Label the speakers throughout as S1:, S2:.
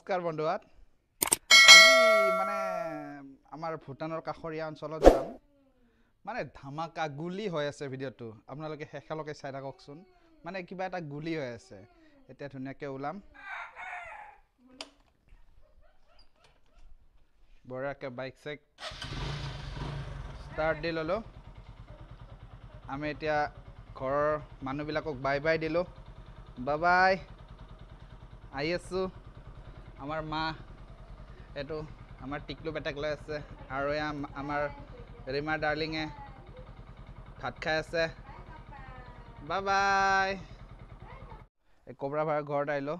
S1: নমস্কাৰ বন্ধুৱাত আজি মানে আমাৰ ভুটানৰ কাষৰীয়া অঞ্চলত যাম মানে ধামাকা গুলি হৈ আছে ভিডিঅটো আপোনালোকে হেখালকে চাই থাককচোন মানে কিবা এটা গুলি হৈ আছে এতিয়া ধুনিয়াকে ওলাম বঢ়িয়াকে বাইক চেক ষ্টাৰ্ট দি ললো আমি এতিয়া ঘৰৰ মানুহবিলাকক বাই বাই দিলো বাই বাই আহি আছো আমাৰ মা এটো আমাৰ টিকলু বেটাক লৈ আছে আৰু আমাৰ ৰিমা ডাৰ্লিঙে ভাত খাই আছে বাই বাই এই কোবৰা ভাইৰ ঘৰত আহিলো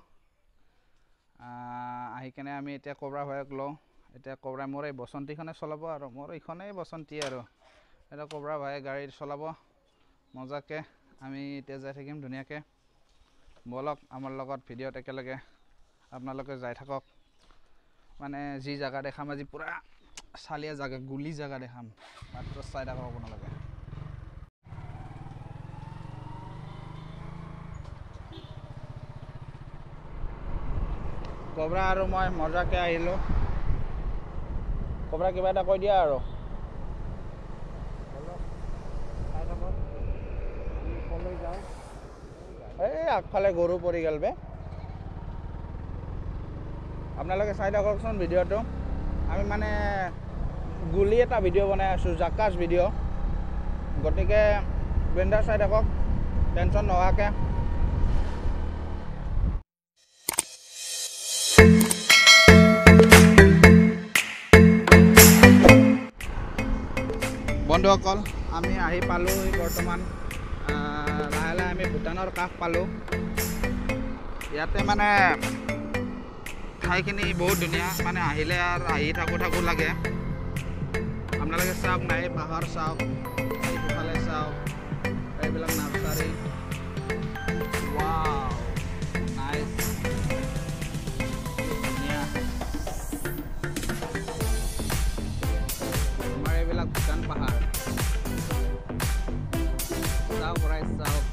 S1: আহি কেনে আমি এতিয়া কোবৰা ভাইক লওঁ এতিয়া কোবৰা মোৰ এই বসন্তীখনে চলাব আৰু মোৰ এইখনেই বসন্তী আৰু এটা কোবৰা ভাই গাড়ী চলাব মজাকে আমি এতিয়া যাই থাকিম ধুনীয়াকে বলক আমাৰ লগত ভিডিঅ'ত একেলগে আপোনালোকে যাই থাকক মানে যি জায়গা দেখাম আজি পুৰা চালিয়া জায়গা গুলি জায়গা দেখাম মাত্ৰ চাই থাকক আপোনালোকে কোবৰা আৰু মই মজাকে আহিলো কোবৰা কিবা এটা কৈ দিয়া আৰু এই আগফালে গৰু পৰি গেল বে আপোনালোকে চাই থাককচোন ভিডিঅ'টো আমি মানে গুলি এটা ভিডিঅ' বনাই আছো জাকাছ ভিডিঅ' গতিকে বেণ্ডাৰ চাই থাকক টেনশ্যন নোহোৱাকে বন্ধুসকল আমি আহি পালোঁ বৰ্তমান লাহে লাহে আমি ভুটানৰ কাষ পালোঁ ইয়াতে মানে ঠাইখিনি বহুত ধুনীয়া মানে আহিলে আৰু আহি থাকোঁ লাগে আপোনালোকে চাওক নাই পাহাৰ চাওক ইফালে চাওক এইবিলাক নাৰ্চাৰী ৱাও নাইস ধুনীয়া আমাৰ এইবিলাক ভুটান পাহাৰ চাওক ৰাইজ চাওক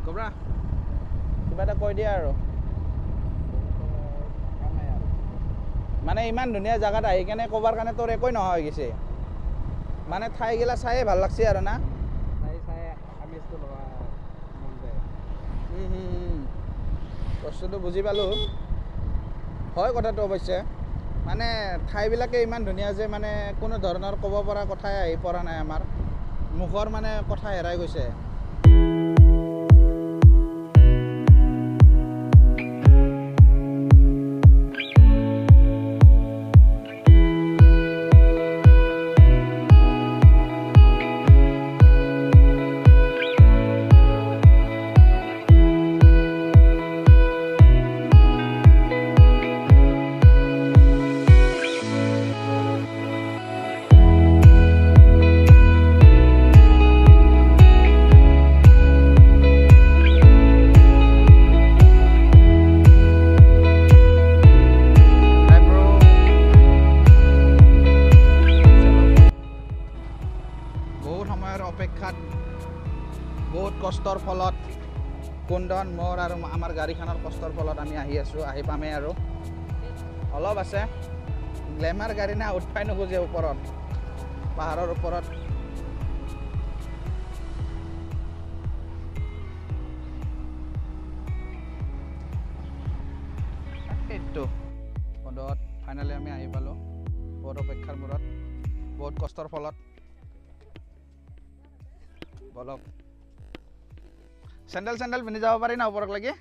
S1: কোবৰা কিবা এটা কৈ দিয়া আৰু মানে ইমান ধুনীয়া জায়গাত আহি কেনে ক'বাৰ কাৰণে তোৰ একোই নহয় হৈ গৈছে মানে ঠাইগিলা চায়ে ভাল লাগছে আৰু না বস্তুটো বুজি পালোঁ হয় কথাটো অৱশ্যে মানে ঠাইবিলাকে ইমান ধুনীয়া যে মানে কোনো ধৰণৰ ক'ব পৰা কথাই আহি পৰা নাই আমাৰ মুখৰ মানে কথা হেৰাই গৈছে অপেক্ষাত বহুত কষ্টৰ ফলত কুন্দন মোৰ আৰু আমাৰ গাড়ীখনৰ কষ্টৰ ফলত আমি আহি পামেই আৰু অলপ আছে গ্লেমাৰ গাড়ী না উঠাই নোখোজে ওপৰত পাহাৰৰ ওপৰত এইটো পদত ফাইনেলি আমি আহি পালোঁ বহুত অপেক্ষাৰ মূৰত বহুত কষ্টৰ ফলত বলক চেণ্ডেল পিন্ধি যাব পাৰি না ওপৰক লাগি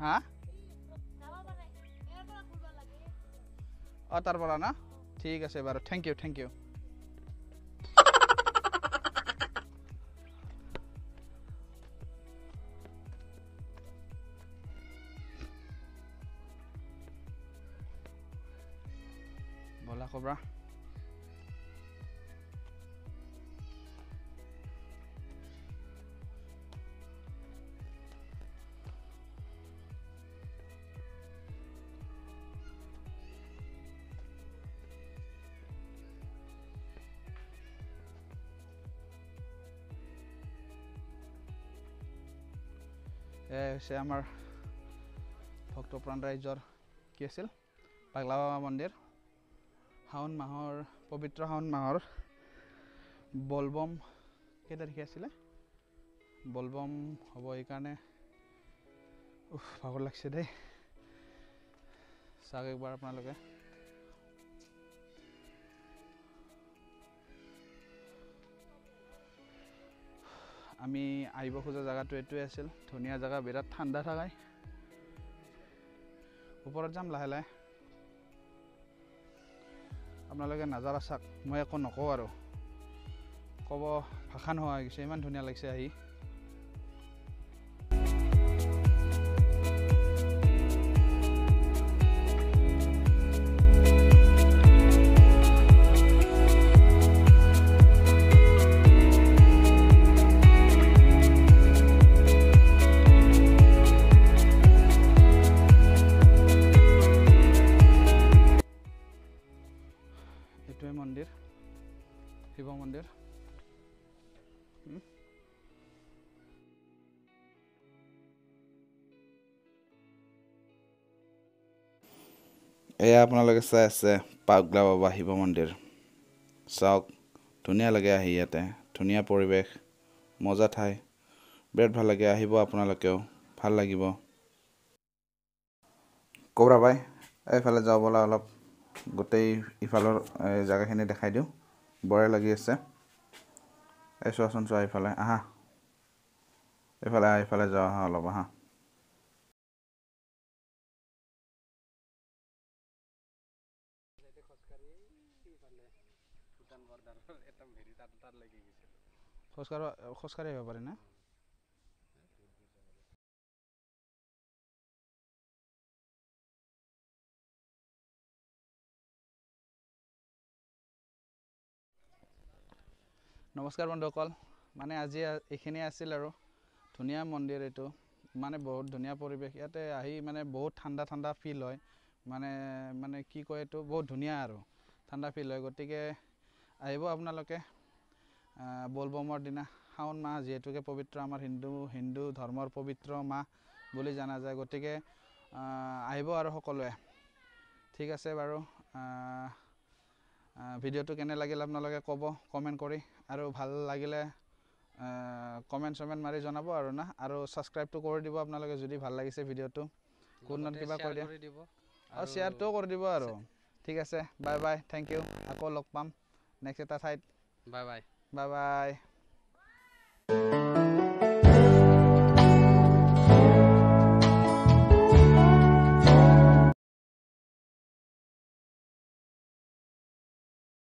S1: হা তাৰ পৰা না ঠিক আছে বাৰু থেংক ইউ বলা কোবৰা হৈছে আমাৰ ভক্তপ্ৰাণ ৰাইজৰ কি আছিল পাগলা বাবা মন্দিৰ। শাওণ মাহৰ পবিত্ৰ শাওণ মাহৰ বলবম কেই তাৰিখে আছিলে বলবম হ'ব এইকাৰণে ভাগৰ লাগছে দেই। চাওক একবাৰ আপোনালোকে আমি আহিব খোজা জেগাটো এইটোৱে আছিল। ধুনীয়া জেগা, বিৰাট ঠাণ্ডা থাকায়। ওপৰত যাম লাহে লাহে, আপোনালোকে নাজাৰা চাওক, মই একো নকওঁ আৰু, ক'ব ভাষা নোহোৱা হৈ গৈছে, ইমান ধুনীয়া লাগিছে আহি। এইটোৱে মন্দিৰ, শিৱ মন্দিৰ। এয়া আপোনালোকে চাই আছে পাগলা বাবা শিৱ মন্দিৰ। চাওক ধুনীয়া লাগে আহি, ইয়াতে ধুনীয়া পৰিৱেশ, মজা ঠাই, বিৰাট ভাল লাগে। আহিব আপোনালোকেও, ভাল লাগিব। ক'বৰা বাই এইফালে যাওঁ ব'লা, অলপ গোটেই ইফালৰ জেগাখিনি দেখাই দিওঁ, বঢ়িয়া লাগি আছে। এই চোৱাচোন চোৱা, এইফালে আহা, এইফালে যাওঁ, আহা অলপ আহা। খোজকাঢ়ি আহিব পাৰে না? নমস্কাৰ বন্ধুসকল, মানে আজি এইখিনি আছিল আৰু ধুনীয়া মন্দিৰ এইটো, মানে বহুত ধুনীয়া পৰিৱেশ। ইয়াতে আহি মানে বহুত ঠাণ্ডা ঠাণ্ডা ফিল হয়, মানে কি কয় এইটো, বহুত ধুনীয়া আৰু ঠাণ্ডা ফিল হয়। গতিকে আহিব আপোনালোকে বলবমৰ দিনা। শাওণ মাহ যিহেতুকে পবিত্ৰ, আমাৰ হিন্দু ধৰ্মৰ পবিত্ৰ মাহ বুলি জনা যায়। গতিকে আহিব আৰু সকলোৱে। ঠিক আছে বাৰু, ভিডিঅ'টো কেনে লাগিল আপোনালোকে ক'ব কমেণ্ট কৰি, আৰু ভাল লাগিলে কমেণ্ট চমেণ্ট মাৰি জনাব আৰু না, আৰু ছাবস্ক্ৰাইবটো কৰি দিব আপোনালোকে যদি ভাল লাগিছে ভিডিঅ'টো, কোনোবা কিবা কৈ দিয়ে আৰু শ্বেয়াৰটোও কৰি দিব আৰু। ঠিক আছে, বাই বাই, থেংক ইউ। আকৌ লগ পাম নেক্সট এটা ঠাইত। Bye bye, bye bye.